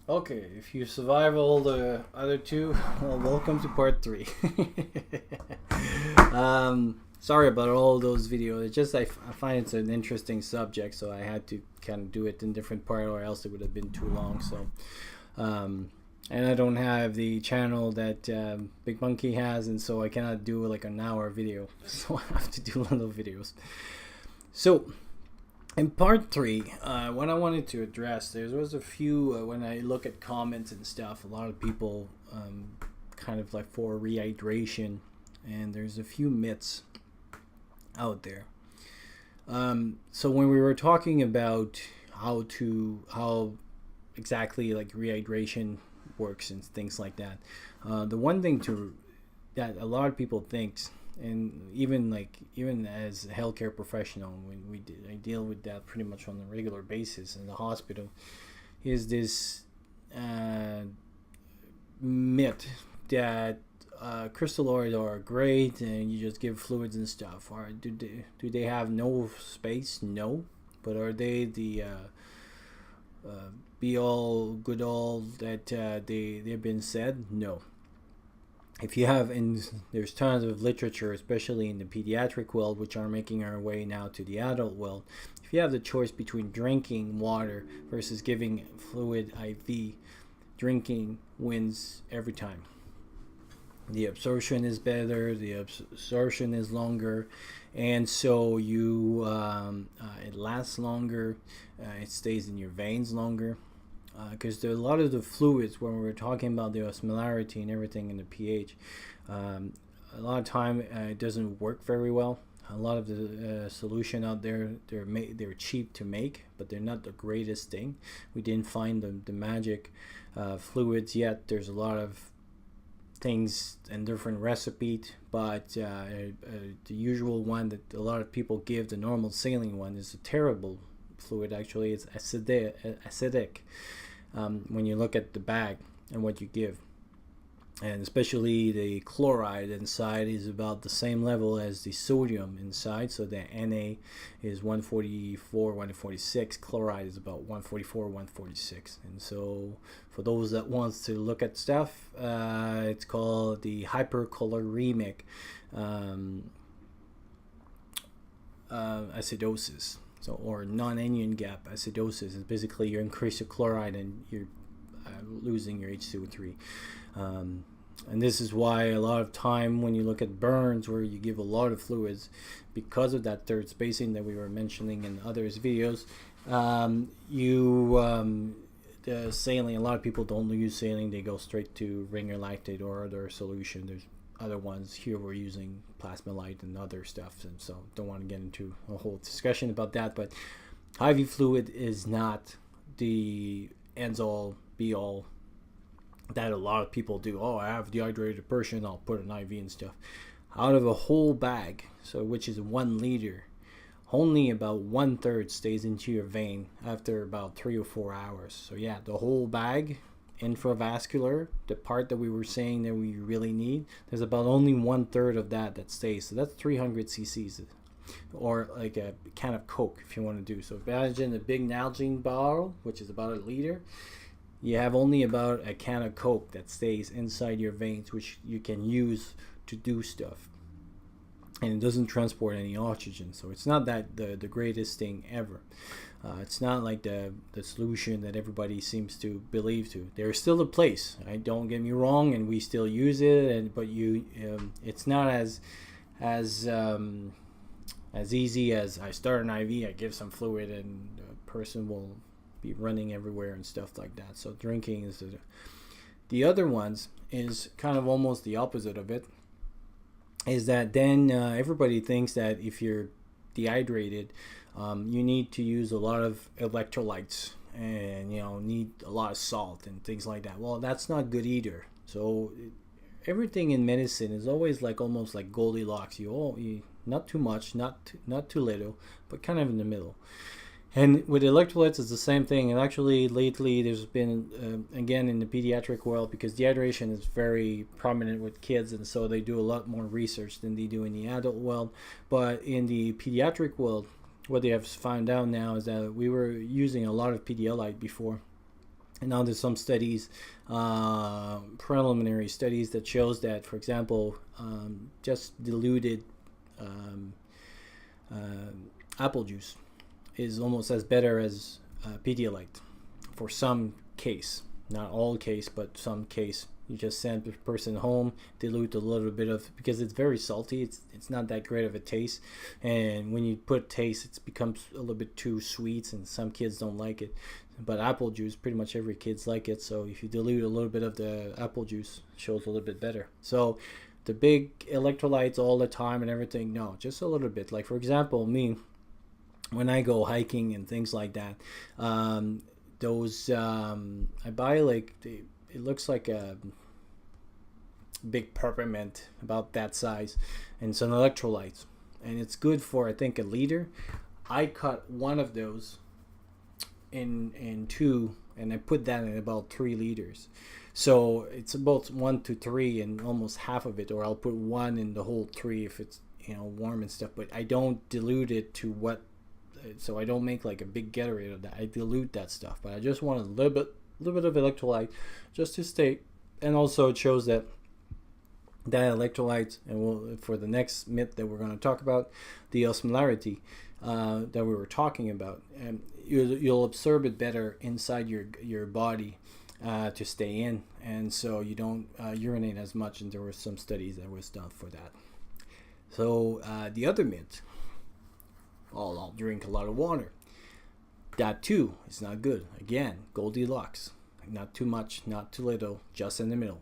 Okay, if you survive all the other two, well, welcome to part three. Sorry about all those videos. It's just I find it's an interesting subject, so I had to kind of do it in different part, or else it would have been too long. So, and I don't have the channel that Big Monkey has, and so I cannot do like an hour video. So I have to do little videos. So in part three, what I wanted to address, there was a few, when I look at comments and stuff, a lot of people kind of like for rehydration, and there's a few myths out there. So when we were talking about how exactly like rehydration works and things like that, the one thing that a lot of people thinks, and even as a healthcare professional, when I deal with that pretty much on a regular basis in the hospital, is this myth that crystalloids are great and you just give fluids and stuff. Or do they have no space? No, but are they the be all good all that they've been said? No. If you have, and there's tons of literature, especially in the pediatric world, which are making our way now to the adult world. If you have the choice between drinking water versus giving fluid IV, drinking wins every time. The absorption is better, the absorption is longer, and so it lasts longer, it stays in your veins longer, because a lot of the fluids, when we're talking about the osmolarity and everything in the pH, a lot of time it doesn't work very well. A lot of the solution out there, they're cheap to make, but they're not the greatest thing. We didn't find the magic fluids yet. There's a lot of things and different recipes, but the usual one that a lot of people give, the normal saline one, is a terrible fluid. Actually, it's acidic when you look at the bag and what you give, and especially the chloride inside is about the same level as the sodium inside. So the Na is 144, 146. Chloride is about 144, 146. And so for those that wants to look at stuff, it's called the hyperchloremic acidosis. So, or non-anion gap acidosis is basically you increase your chloride and you're losing your H2O3. And this is why a lot of time when you look at burns where you give a lot of fluids, because of that third spacing that we were mentioning in others videos, the saline, a lot of people don't use saline, they go straight to ringer lactate or other solution. There's other ones here we're using plasmolite and other stuff, and so don't want to get into a whole discussion about that. But IV fluid is not the ends all be all that a lot of people do. Oh, I have dehydrated person, I'll put an IV and stuff. Out of a whole bag, so which is 1 liter, only about 1/3 stays into your vein after about 3 or 4 hours. So yeah, the whole bag, intravascular, the part that we were saying that we really need, there's about only 1/3 of that stays. So that's 300 cc's, or like a can of Coke if you want to do. So imagine a big Nalgene bottle, which is about 1 liter. You have only about a can of Coke that stays inside your veins, which you can use to do stuff. And it doesn't transport any oxygen. So it's not that the greatest thing ever. It's not like the solution that everybody seems to believe to. There's still a place. Don't get me wrong, and we still use it. But it's not as easy as I start an IV, I give some fluid, and the person will be running everywhere and stuff like that. So drinking is the other ones is kind of almost the opposite of it. Is that then everybody thinks that if you're dehydrated, you need to use a lot of electrolytes and need a lot of salt and things like that. Well, that's not good either. So everything in medicine is always like almost like Goldilocks. You not too much, not too little, but kind of in the middle. And with electrolytes, it's the same thing. And actually, lately, there's been, again, in the pediatric world, because dehydration is very prominent with kids, and so they do a lot more research than they do in the adult world. But in the pediatric world, what they have found out now is that we were using a lot of Pedialyte before. And now there's some studies, preliminary studies, that shows that, for example, just diluted um, apple juice is almost as better as Pedialyte for some case. Not all case, but some case. You just send the person home, dilute a little bit of, because it's very salty. It's not that great of a taste, and when you put taste, it becomes a little bit too sweet, and some kids don't like it. But apple juice, pretty much every kid's like it. So if you dilute a little bit of the apple juice, it shows a little bit better. So the big electrolytes all the time and everything, no, just a little bit. Like for example, me, when I go hiking and things like that, those I buy like it looks like a big peppermint about that size, and some electrolytes, and it's good for I think a liter. I cut one of those in two, and I put that in about 3 liters. So it's about 1 to 3 and almost half of it, or I'll put one in the whole 3 if it's warm and stuff. But I don't dilute it to what, so I don't make like a big Gatorade of that. I dilute that stuff, but I just want a little bit of electrolyte just to stay. And also it shows that electrolytes, and for the next myth that we're going to talk about, the osmolarity that we were talking about, and you'll absorb it better inside your body to stay in, and so you don't urinate as much. And there were some studies that was done for that. So the other myth, I'll drink a lot of water. That too is not good. Again, Goldilocks. Not too much, not too little, just in the middle.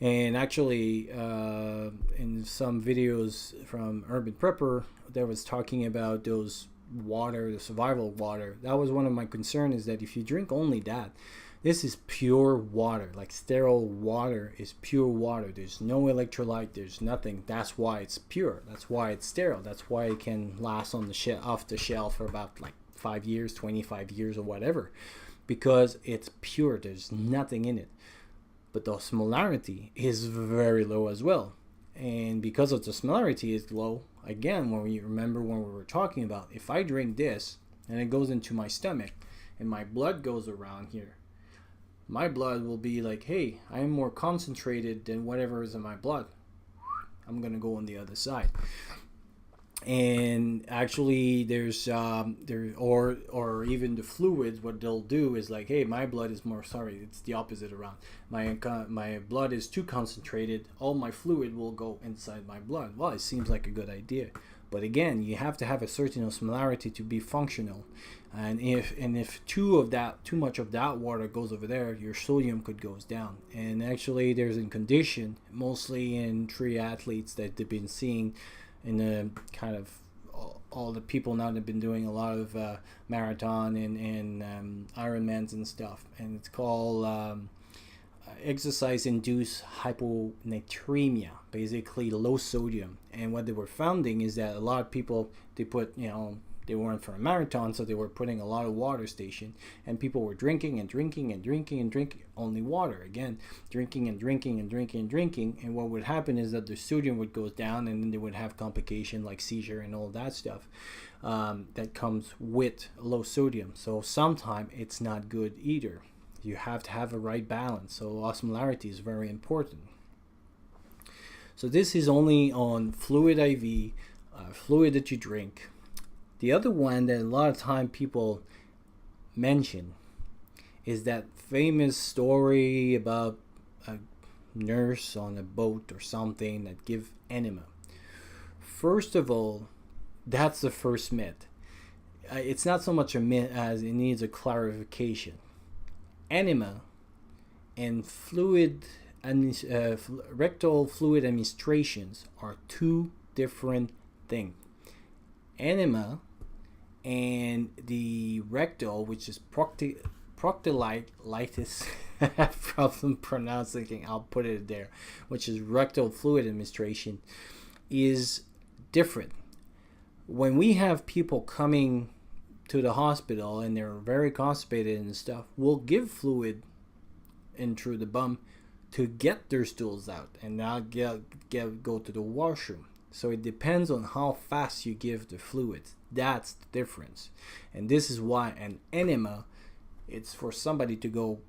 And actually, in some videos from Urban Prepper, that was talking about those water, the survival water. That was one of my concerns, is that if you drink only that, this is pure water. Like sterile water is pure water. There's no electrolyte. There's nothing. That's why it's pure. That's why it's sterile. That's why it can last on the off the shelf for about like 5 years, 25 years, or whatever, because it's pure. There's nothing in it. But the osmolarity is very low as well. And because of the osmolarity is low, again, when you remember when we were talking about, if I drink this and it goes into my stomach and my blood goes around here, my blood will be like, hey, I am more concentrated than whatever is in my blood. I'm going to go on the other side. And actually there's or even the fluids, what they'll do is like, hey, my blood is more, sorry, it's the opposite around, my blood is too concentrated, all my fluid will go inside my blood. Well, it seems like a good idea, but again, you have to have a certain osmolarity to be functional. And if too much of that water goes over there, your sodium could goes down. And actually there's a condition, mostly in triathletes, that they've been seeing in the kind of all the people now that have been doing a lot of marathon and Ironmans and stuff, and it's called exercise-induced hyponatremia, basically low sodium. And what they were finding is that a lot of people, they put, they weren't for a marathon, so they were putting a lot of water station, and people were drinking and drinking and drinking and drinking only water. Again, drinking and drinking and drinking and drinking, and what would happen is that the sodium would go down, and then they would have complication like seizure and all that stuff that comes with low sodium. So sometimes it's not good either. You have to have a right balance. So osmolarity is very important. So this is only on fluid IV, fluid that you drink. The other one that a lot of time people mention is that famous story about a nurse on a boat or something that give enema. First of all, that's the first myth. It's not so much a myth as it needs a clarification. Enema and rectal fluid administrations are two different things. Enema and the rectal, which is proctylitis, I have problem pronouncing, I'll put it there, which is rectal fluid administration, is different. When we have people coming to the hospital and they're very constipated and stuff, we'll give fluid in through the bum to get their stools out and not go to the washroom. So it depends on how fast you give the fluids. That's the difference. And this is why an enema, it's for somebody to go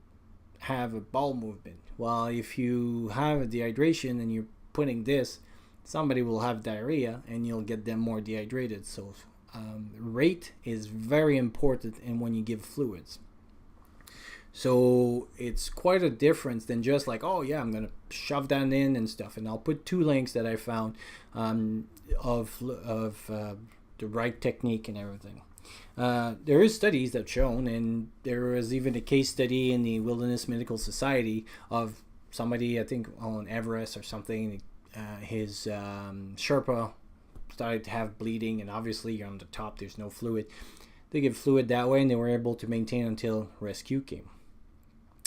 have a bowel movement. Well, if you have a dehydration and you're putting this, somebody will have diarrhea and you'll get them more dehydrated. So rate is very important in when you give fluids. So it's quite a difference than just like, oh yeah, I'm gonna shove that in and stuff. And I'll put 2 links that I found of the right technique and everything. There is studies that shown, and there was even a case study in the Wilderness Medical Society of somebody, I think on Everest or something. His Sherpa started to have bleeding, and obviously you're on the top, there's no fluid. They give fluid that way, and they were able to maintain until rescue came.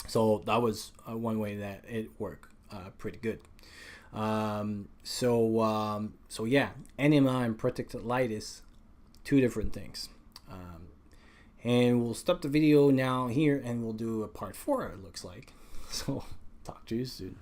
So that was one way that it worked pretty good. So yeah, enema and proctitis, 2 different things. And we'll stop the video now here, and we'll do a part 4, it looks like. So talk to you soon.